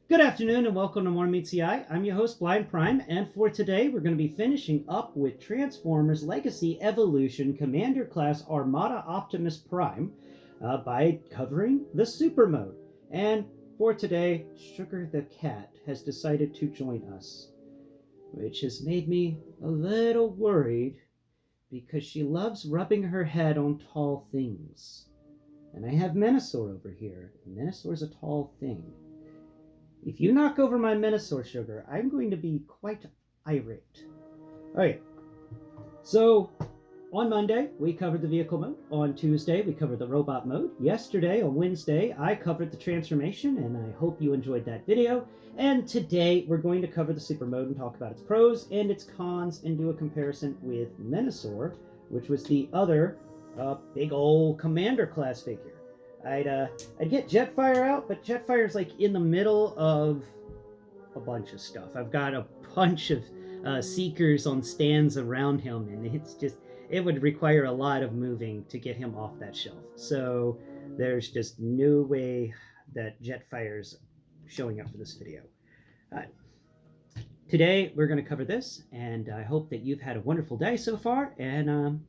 Good afternoon and welcome to More Meets the Eye. I'm your host, Blind Prime, and for today we're going to be finishing up with Transformers Legacy Evolution Commander Class Armada Optimus Prime by covering the Super Mode. And for today, Sugar the Cat has decided to join us, which has made me a little worried because she loves rubbing her head on tall things. And I have Menasor over here, and Menasor's a tall thing. If you knock over my Menasor, Sugar, I'm going to be quite irate. Alright, so on Monday, we covered the vehicle mode. On Tuesday, we covered the robot mode. Yesterday, on Wednesday, I covered the transformation, and I hope you enjoyed that video. And today, we're going to cover the super mode and talk about its pros and its cons and do a comparison with Menasor, which was the other big old commander class figure. I'd get Jetfire out, but Jetfire's like in the middle of a bunch of stuff. I've got a bunch of Seekers on stands around him, and it would require a lot of moving to get him off that shelf. So there's just no way that Jetfire's showing up for this video. Today we're going to cover this, and I hope that you've had a wonderful day so far, and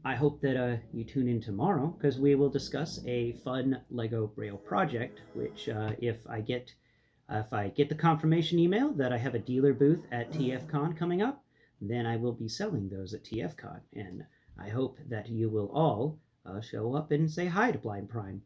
I hope that you tune in tomorrow because we will discuss a fun Lego Braille project, which if I get the confirmation email that I have a dealer booth at TFCon coming up, then I will be selling those at TFCon. And I hope that you will all show up and say hi to Blind Prime.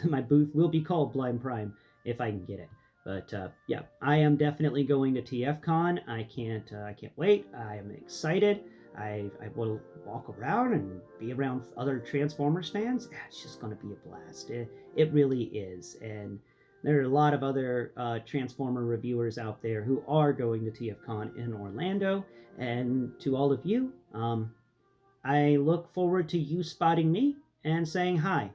My booth will be called Blind Prime if I can get it. But yeah, I am definitely going to TFCon. I can't wait. I am excited. I will walk around and be around other Transformers fans. It's just going to be a blast. It really is. And there are a lot of other Transformer reviewers out there who are going to TFCon in Orlando. And to all of you, I look forward to you spotting me and saying hi.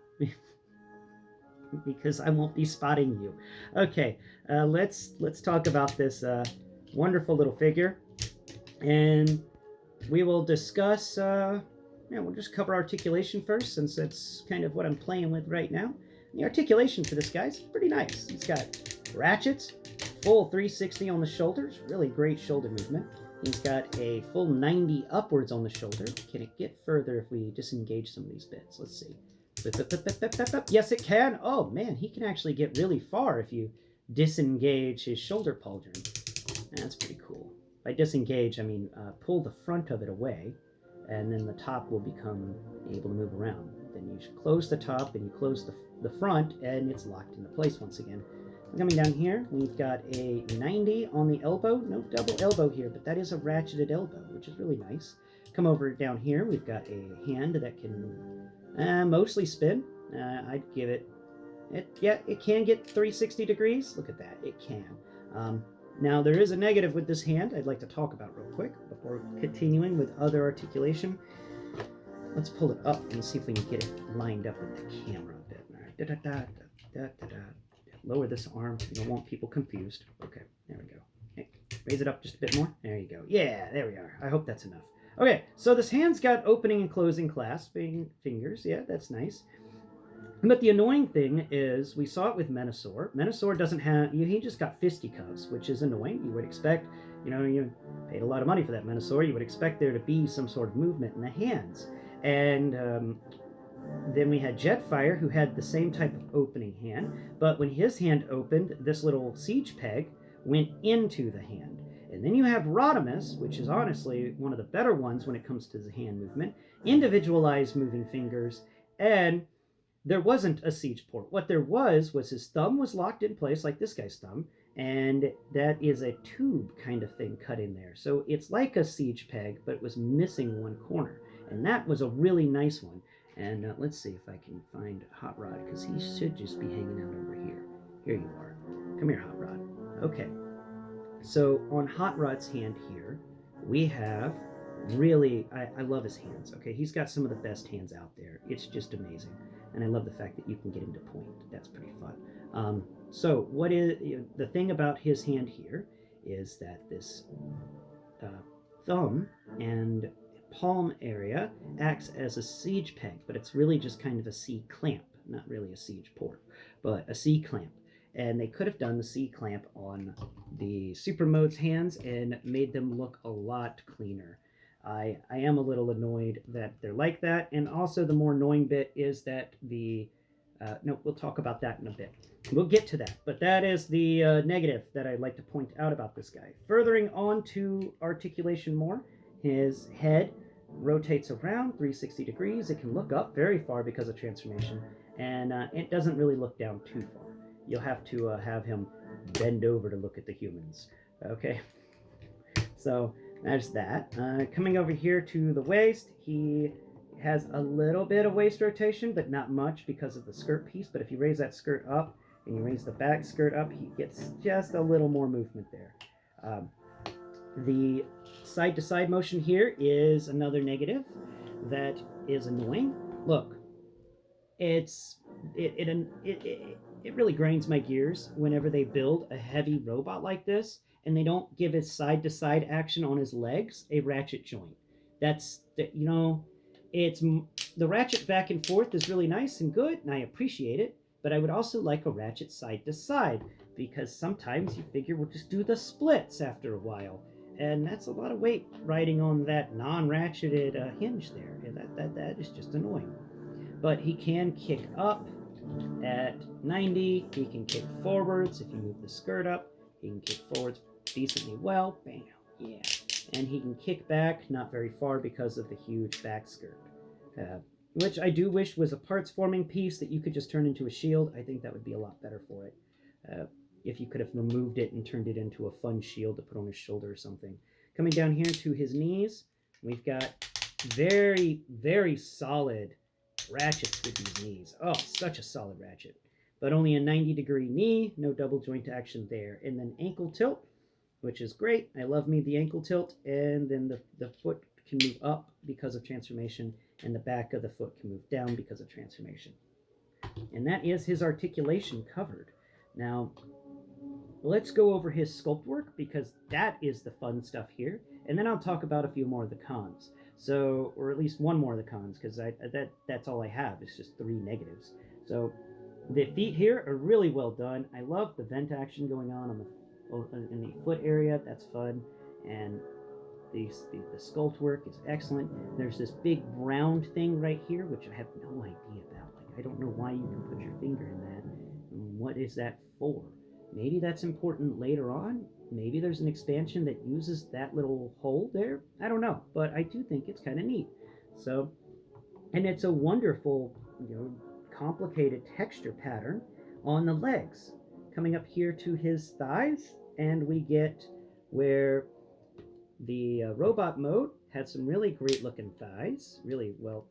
Because I won't be spotting you. Okay, let's talk about this wonderful little figure. And we will discuss, we'll just cover articulation first, since that's kind of what I'm playing with right now. The articulation for this guy's pretty nice. He's got ratchets, full 360 on the shoulders, really great shoulder movement. He's got a full 90 upwards on the shoulder. Can it get further if we disengage some of these bits? Let's see. Yes, it can. Oh, man, he can actually get really far if you disengage his shoulder pauldron. That's pretty cool. By disengage, I mean pull the front of it away, and then the top will become able to move around. Then you close the top, and you close the front, and it's locked into place once again. Coming down here, we've got a 90 on the elbow. No double elbow here, but that is a ratcheted elbow, which is really nice. Come over down here, we've got a hand that can mostly spin. I'd give it, it can get 360 degrees. Look at that, it can. Now, there is a negative with this hand I'd like to talk about real quick before continuing with other articulation. Let's pull it up and see if we can get it lined up with the camera a bit. Lower this arm. You don't want people confused. Okay, there we go. Okay, raise it up just a bit more. There you go. Yeah, there we are. I hope that's enough. Okay, so this hand's got opening and closing clasping fingers. Yeah, that's nice. But the annoying thing is, we saw it with Menasor. Menasor doesn't have, he just got fisticuffs, which is annoying. You would expect, you paid a lot of money for that Menasor, you would expect there to be some sort of movement in the hands. And then we had Jetfire, who had the same type of opening hand, but when his hand opened, this little siege peg went into the hand. And then you have Rodimus, which is honestly one of the better ones when it comes to the hand movement, individualized moving fingers, and there wasn't a siege port. What there was his thumb was locked in place like this guy's thumb, and that is a tube kind of thing cut in there. So it's like a siege peg, but it was missing one corner. And that was a really nice one. And let's see if I can find Hot Rod, because he should just be hanging out over here. Here you are. Come here, Hot Rod. Okay. So on Hot Rod's hand here, we have really, I love his hands. Okay, he's got some of the best hands out there. It's just amazing. And I love the fact that you can get him to point. That's pretty fun. So what is the thing about his hand here is that this thumb and palm area acts as a siege peg, but it's really just kind of a C clamp, not really a siege port, but a C clamp. And they could have done the C-clamp on the Super Mode's hands and made them look a lot cleaner. I am a little annoyed that they're like that, and also the more annoying bit is that no, we'll talk about that in a bit. We'll get to that, but that is the negative that I'd like to point out about this guy. Furthering on to articulation more, his head rotates around 360 degrees. It can look up very far because of transformation, and it doesn't really look down too far. You'll have to have him bend over to look at the humans. Okay, so there's that. Coming over here to the waist, he has a little bit of waist rotation, but not much because of the skirt piece. But if you raise that skirt up and you raise the back skirt up, he gets just a little more movement there. The side-to-side motion here is another negative that is annoying. Look, it really grinds my gears whenever they build a heavy robot like this and they don't give his side-to-side action on his legs a ratchet joint. That's, it's the ratchet back and forth is really nice and good, and I appreciate it, but I would also like a ratchet side-to-side, because sometimes you figure we'll just do the splits after a while, and that's a lot of weight riding on that non-ratcheted hinge there, and that is just annoying. But he can kick up at 90, he can kick forwards if you move the skirt up, he can kick forwards decently well, bam, yeah, and he can kick back not very far because of the huge back skirt, which I do wish was a parts forming piece that you could just turn into a shield. I think that would be a lot better for it. If you could have removed it and turned it into a fun shield to put on his shoulder or something. Coming down here to his knees, we've got very, very solid ratchets with these knees. Oh, such a solid ratchet. But only a 90-degree knee, no double joint action there. And then ankle tilt, which is great. I love me the ankle tilt. And then the foot can move up because of transformation, and the back of the foot can move down because of transformation. And that is his articulation covered. Now, let's go over his sculpt work, because that is the fun stuff here. And then I'll talk about a few more of the cons. So, or at least one more of the cons, because that's all I have. It's just 3 negatives. So, the feet here are really well done. I love the vent action going on in the foot area. That's fun. And the sculpt work is excellent. There's this big round thing right here, which I have no idea about. Like, I don't know why you can put your finger in that. And what is that for? Maybe that's important later on. Maybe there's an expansion that uses that little hole there. I don't know, but I do think it's kind of neat. So, and it's a wonderful, complicated texture pattern on the legs. Coming up here to his thighs, and we get where the robot mode had some really great looking thighs, really well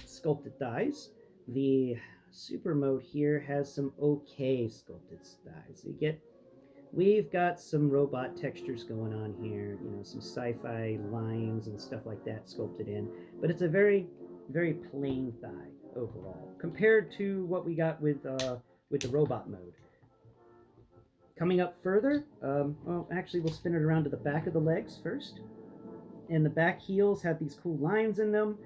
sculpted thighs. The super mode here has some okay sculpted thighs. We've got some robot textures going on here, some sci-fi lines and stuff like that sculpted in, but it's a very, very plain thigh overall compared to what we got with the robot mode. Coming up further, well, actually we'll spin it around to the back of the legs first, and the back heels have these cool lines in them.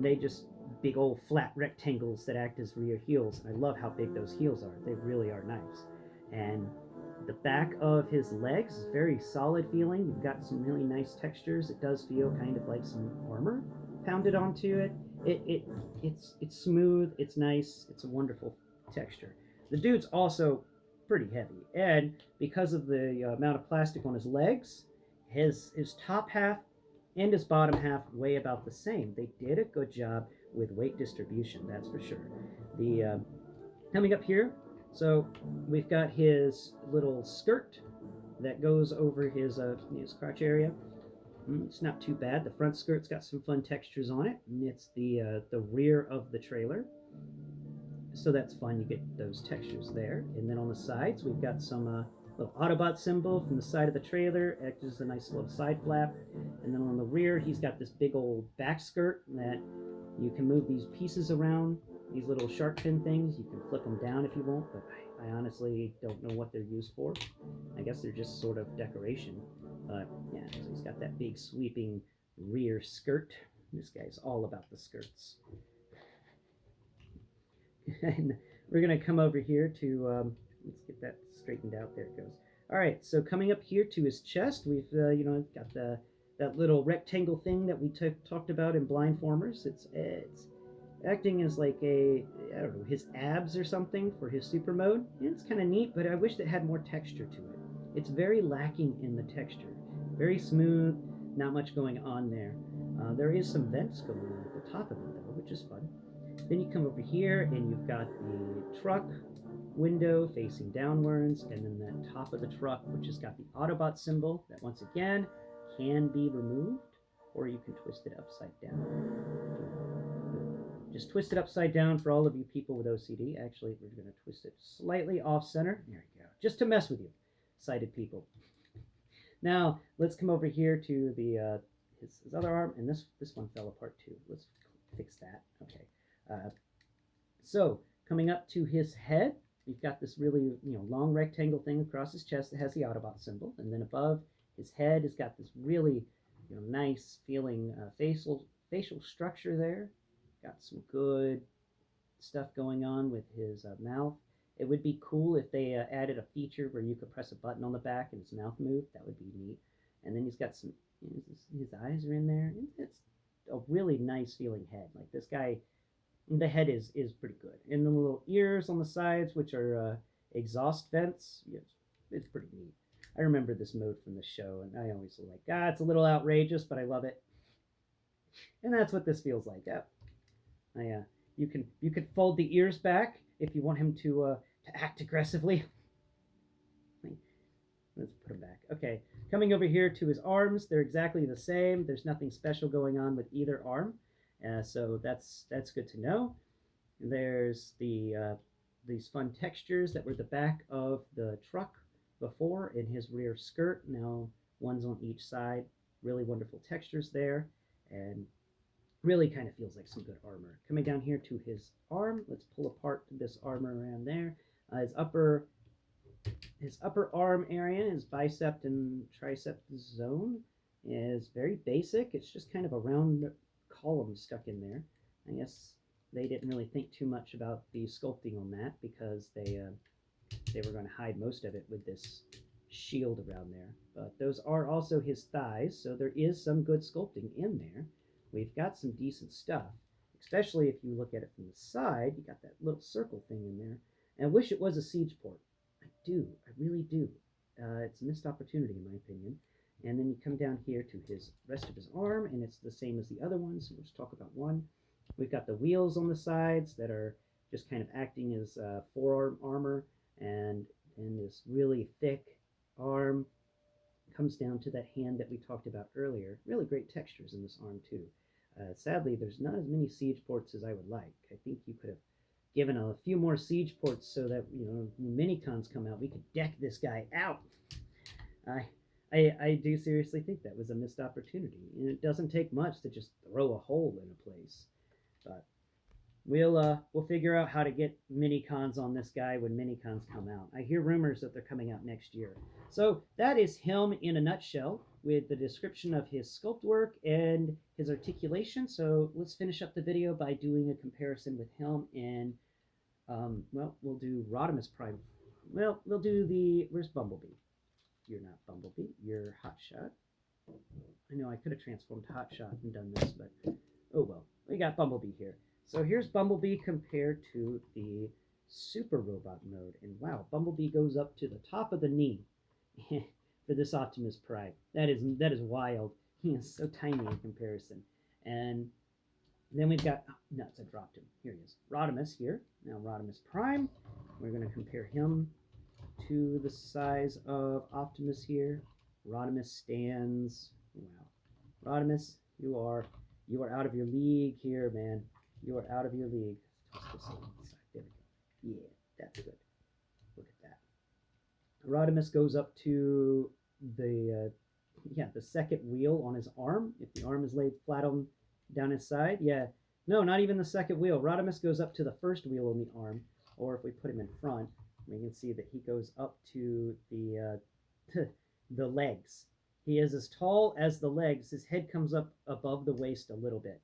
They just big old flat rectangles that act as rear heels. I love how big those heels are. They really are nice. And the back of his legs is very solid feeling. You've got some really nice textures. It does feel kind of like some armor pounded onto it. It's smooth. It's nice. It's a wonderful texture. The dude's also pretty heavy, and because of the amount of plastic on his legs, his top half and his bottom half weigh about the same. They did a good job with weight distribution, that's for sure. The coming up here, so we've got his little skirt that goes over his crotch area. It's not too bad. The front skirt's got some fun textures on it, and it's the rear of the trailer. So that's fun, you get those textures there. And then on the sides, we've got some little Autobot symbol from the side of the trailer. It acts as a nice little side flap. And then on the rear, he's got this big old back skirt that you can move these pieces around, these little shark fin things. You can flip them down if you want, but I honestly don't know what they're used for. I guess they're just sort of decoration. But yeah, so he's got that big sweeping rear skirt. This guy's all about the skirts. And we're going to come over here to, let's get that straightened out. There it goes. All right, so coming up here to his chest, we've, got that little rectangle thing that we talked about in Blindformers. It's acting as like I don't know, his abs or something for his super mode. And it's kind of neat, but I wish it had more texture to it. It's very lacking in the texture. Very smooth, not much going on there. There is some vents going on at the top of it, though, which is fun. Then you come over here and you've got the truck window facing downwards, and then that top of the truck, which has got the Autobot symbol that once again can be removed, or you can twist it upside down. Just twist it upside down for all of you people with OCD. Actually, we're going to twist it slightly off center. There you go. Just to mess with you, sighted people. Now, let's come over here to the his other arm, and this one fell apart too. Let's fix that. Okay. So coming up to his head, we've got this really long rectangle thing across his chest that has the Autobot symbol, and then above his head has got this really nice feeling facial structure there. Got some good stuff going on with his mouth. It would be cool if they added a feature where you could press a button on the back and his mouth moved. That would be neat. And then he's got some, his eyes are in there. It's a really nice feeling head. Like this guy, the head is pretty good. And the little ears on the sides, which are exhaust vents, it's pretty neat. I remember this mode from the show, and I always like, it's a little outrageous, but I love it. And that's what this feels like. You can fold the ears back if you want him to act aggressively. Let's put him back. Okay, coming over here to his arms, they're exactly the same. There's nothing special going on with either arm, so that's good to know. There's these fun textures that were the back of the truck before in his rear skirt. Now one's on each side. Really wonderful textures there, and really kind of feels like some good armor. Coming down here to his arm, let's pull apart this armor around there. His upper arm area, his bicep and tricep zone, is very basic. It's just kind of a round column stuck in there. I guess they didn't really think too much about the sculpting on that because they were going to hide most of it with this shield around there. But those are also his thighs, so there is some good sculpting in there. We've got some decent stuff, especially if you look at it from the side. You got that little circle thing in there. And I wish it was a siege port. I do. I really do. It's a missed opportunity, in my opinion. And then you come down here to his rest of his arm, and it's the same as the other one, so we'll just talk about one. We've got the wheels on the sides that are just kind of acting as forearm armor, and this really thick arm comes down to that hand that we talked about earlier. Really great textures in this arm, too. Sadly, there's not as many siege ports as I would like. I think you could have given a few more siege ports so that, when minicons come out, we could deck this guy out. I do seriously think that was a missed opportunity. And it doesn't take much to just throw a hole in a place. But we'll figure out how to get minicons on this guy when minicons come out. I hear rumors that they're coming out next year. So that is him in a nutshell with the description of his sculpt work and his articulation. So let's finish up the video by doing a comparison with him and, we'll do Rodimus Prime. Well, we'll do where's Bumblebee? You're not Bumblebee, you're Hotshot. I know I could have transformed Hotshot and done this, but oh well. We got Bumblebee here. So here's Bumblebee compared to the Super Robot mode. And wow, Bumblebee goes up to the top of the knee for this Optimus Prime. That is wild. He is so tiny in comparison. And then we've got, nuts, I dropped him. Here he is. Rodimus here. Now Rodimus Prime. We're going to compare him to the size of Optimus here. Rodimus stands, wow. Rodimus, you are out of your league here, man. You are out of your league. Toss this on the side. There we go. Yeah, that's good. Look at that. Rodimus goes up to the second wheel on his arm. If the arm is laid flat down his side, no, not even the second wheel. Rodimus goes up to the first wheel on the arm, or if we put him in front, we can see that he goes up to the the legs. He is as tall as the legs. His head comes up above the waist a little bit.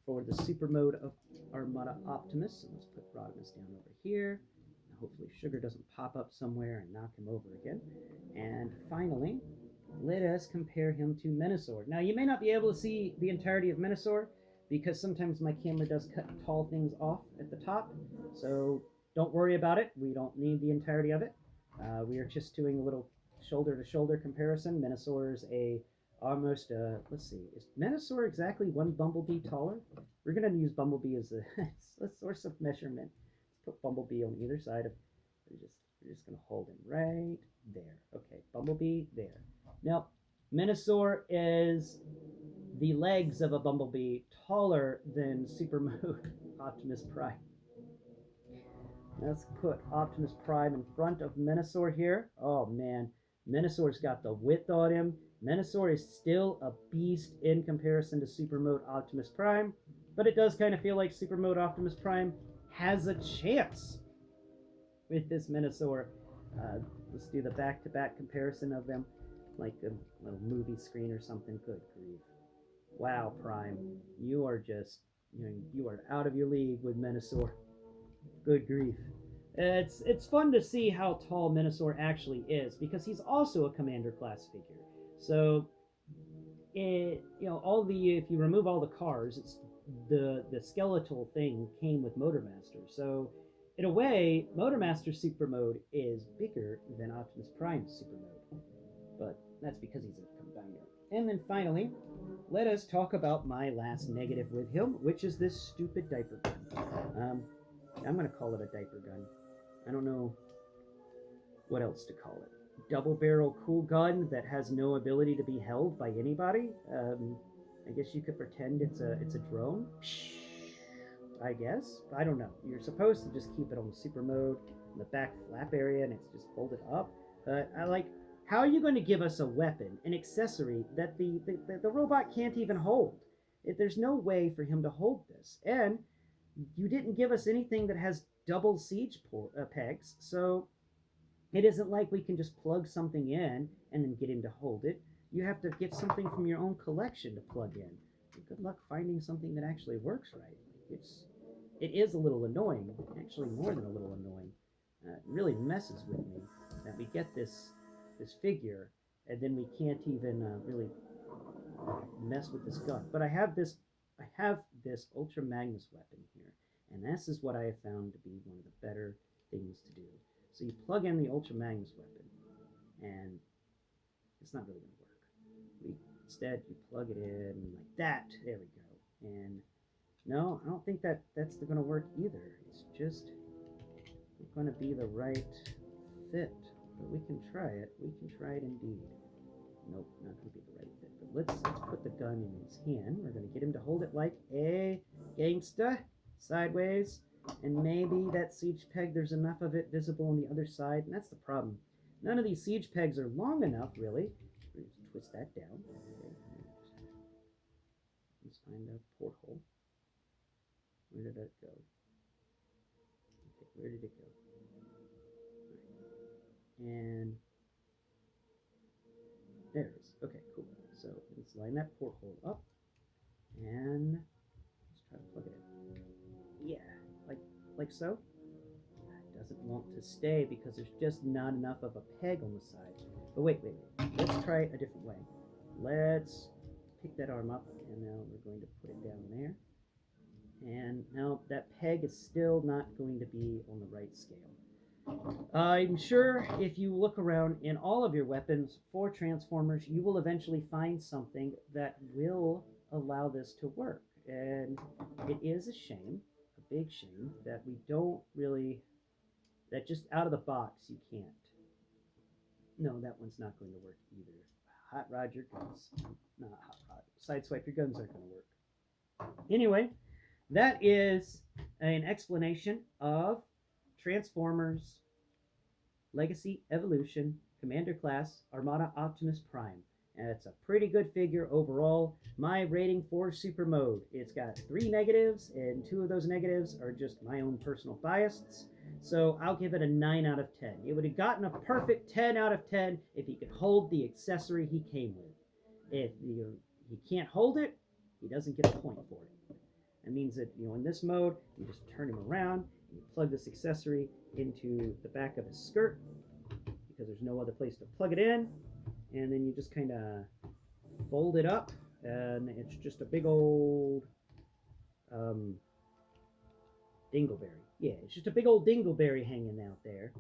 for the super mode of Armada Optimus. So let's put Rodimus down over here. Hopefully Sugar doesn't pop up somewhere and knock him over again. And finally, let us compare him to Menasor. Now, you may not be able to see the entirety of Menasor because sometimes my camera does cut tall things off at the top. So don't worry about it. We don't need the entirety of it. We are just doing a little shoulder-to-shoulder comparison. Menasor is almost, let's see, is Menasor exactly one Bumblebee taller? We're going to use Bumblebee as a source of measurement. Let's put Bumblebee on either side of, we're just going to hold him right there. Okay, Bumblebee there. Now, Menasor is the legs of a Bumblebee taller than Super Mode Optimus Prime. Let's put Optimus Prime in front of Menasor here. Oh man, Menasor's got the width on him. Menasor is still a beast in comparison to Super Mode Optimus Prime, but it does kind of feel like Super Mode Optimus Prime has a chance with this Menasor. Let's do the back-to-back comparison of them, like a little movie screen or something. Good grief. Wow, Prime, you are just, you are out of your league with Menasor. Good grief. It's fun to see how tall Menasor actually is, because he's also a commander class figure. So, if you remove all the cars, it's the skeletal thing came with Motormaster. So, in a way, Motormaster Super Mode is bigger than Optimus Prime Super Mode. But that's because he's a combiner. And then finally, let us talk about my last negative with him, which is this stupid diaper gun. I'm going to call it a diaper gun. I don't know what else to call it. Double barrel cool gun that has no ability to be held by anybody. I guess you could pretend it's a drone. I guess. I don't know. You're supposed to just keep it on super mode in the back flap area and it's just folded up. But how are you going to give us a weapon, an accessory that the robot can't even hold? There's no way for him to hold this. And you didn't give us anything that has double siege pegs, so it isn't like we can just plug something in and then get him to hold it. You have to get something from your own collection to plug in. Good luck finding something that actually works right. It is a little annoying, actually more than a little annoying. It really messes with me that we get this figure and then we can't even really mess with this gun. But I have this Ultra Magnus weapon here, and this is what I have found to be one of the better things to do. So you plug in the Ultra Magnus weapon, and it's not really going to work. Instead, you plug it in like that. There we go. And no, I don't think that's going to work either. It's just not going to be the right fit. But we can try it. We can try it indeed. Nope, not going to be the right fit. But let's put the gun in his hand. We're going to get him to hold it like a gangsta, sideways. And maybe that siege peg, there's enough of it visible on the other side. And that's the problem. None of these siege pegs are long enough, really. Let's twist that down. Okay. Let's find a porthole. Where did that go? Okay, where did it go? Right. And there it is. Okay, cool. So let's line that porthole up. And let's try to plug it in. Yeah, like so. It doesn't want to stay because there's just not enough of a peg on the side. But wait. Let's try it a different way. Let's pick that arm up, and now we're going to put it down there. And now that peg is still not going to be on the right scale. I'm sure if you look around in all of your weapons for Transformers, you will eventually find something that will allow this to work. And it is a shame, a big shame, that we don't really, that just out of the box you can't. No, that one's not going to work either. Hot rod your guns. Not hot rod. Sideswipe your guns aren't going to work. Anyway, that is an explanation of Transformers Legacy Evolution Commander Class Armada Optimus Prime. And it's a pretty good figure overall. My rating for Super Mode, it's got 3 negatives, and 2 of those negatives are just my own personal biases. So I'll give it a 9 out of 10. It would have gotten a perfect 10 out of 10 if he could hold the accessory he came with. If he can't hold it, he doesn't get a point for it. That means that, you know, in this mode, you just turn him around, and you plug this accessory into the back of his skirt, because there's no other place to plug it in, and then you just kind of fold it up, and it's just a big old um, dingleberry. Yeah, it's just a big old dingleberry hanging out there.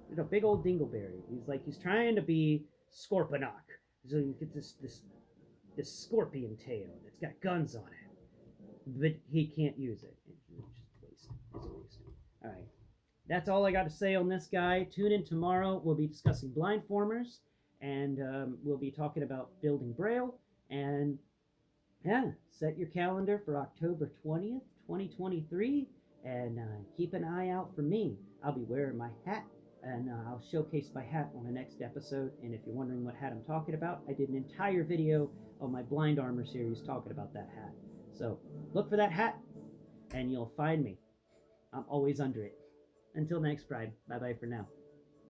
There's a big old dingleberry. He's trying to be Scorponok. So you get this scorpion tail that's got guns on it, but he can't use it. It's just a waste. It's a waste. All right, that's all I got to say on this guy. Tune in tomorrow. We'll be discussing blindformers, and we'll be talking about building Braille. And yeah, set your calendar for October 20th, 2023, and keep an eye out for me. I'll be wearing my hat, and I'll showcase my hat on the next episode. And if you're wondering what hat I'm talking about, I did an entire video on my Blind Armor series talking about that hat. So look for that hat, and you'll find me. I'm always under it. Until next Pride, bye-bye for now.